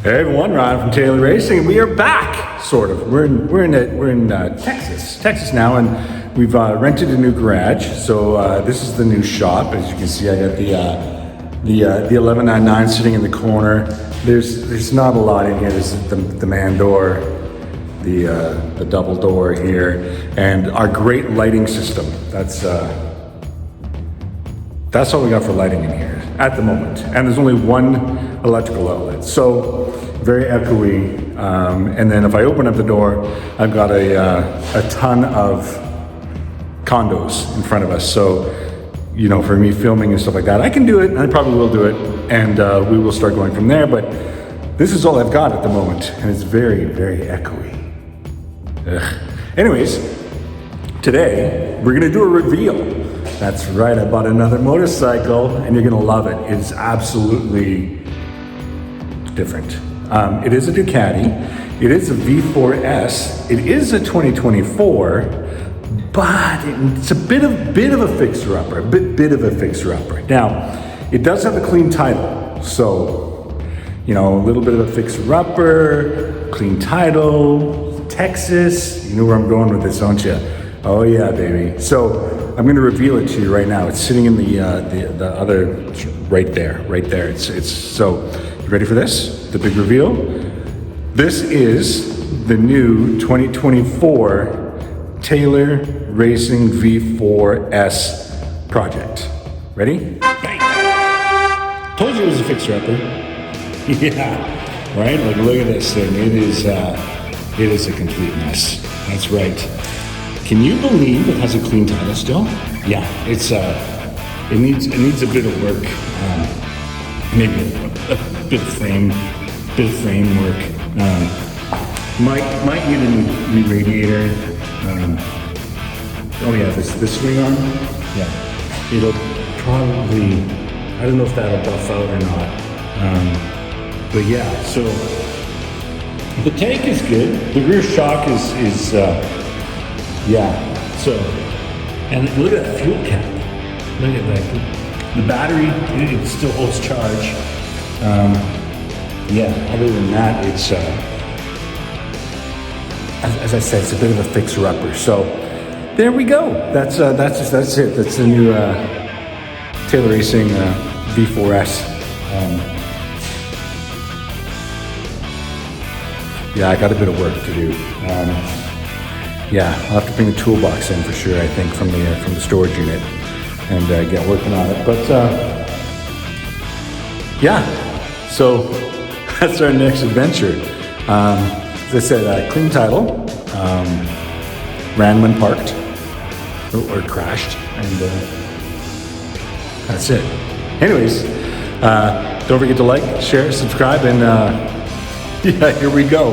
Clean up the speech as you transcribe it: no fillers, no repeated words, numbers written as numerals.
Hey everyone, Ron from Taylor Racing, and we are back, sort of. We're in Texas now, and we've rented a new garage. So this is the new shop. As you can see, I got the 1199 sitting in the corner. There's not a lot in here. There's the man door, the double door here, and our great lighting system. That's all we got for lighting in here at the moment. And there's only one electrical outlet. So very echoey. And then if I open up the door, I've got a ton of condos in front of us. So, you know, for me filming and stuff like that, I can do it, and I probably will do it. And we will start going from there. But this is all I've got at the moment. And it's very, very echoey. Ugh. Anyways, today we're gonna do a reveal. That's right, I bought another motorcycle, and you're gonna love it. It's absolutely different. It is a Ducati. It is a V4S. It is a 2024, but it's a bit of a fixer-upper. A bit of a fixer-upper. Now, it does have a clean title, so you know, a little bit of a fixer-upper, clean title, Texas. You know where I'm going with this, don't you? Oh yeah, baby. So I'm going to reveal it to you right now. It's sitting in the other, right there. It's so. You ready for this? The big reveal? This is the new 2024 Taylor Racing V4S project. Ready? Bang! Told you it was a fixer-upper. Yeah, right? Like, look at this thing. It is a complete mess. That's right. Can you believe it has a clean title still? Yeah, it needs a bit of work. Maybe a bit of frame work. Might need a new radiator. Oh yeah, this swing arm. Yeah, it'll probably. I don't know if that'll buff out or not. But yeah, so the tank is good. The rear shock is yeah. So, and look at that fuel cap. Look at that. The battery, it still holds charge. Yeah, other than that, it's, as I said, it's a bit of a fixer-upper. So, there we go. That's it. That's the new Taylor Racing V4S. Yeah, I got a bit of work to do. Yeah, I'll have to bring the toolbox in for sure, I think, from the storage unit and get working on it. But yeah, so that's our next adventure. As I said, clean title, ran when parked or crashed, and that's it. Anyways, don't forget to like, share, subscribe, and yeah, here we go.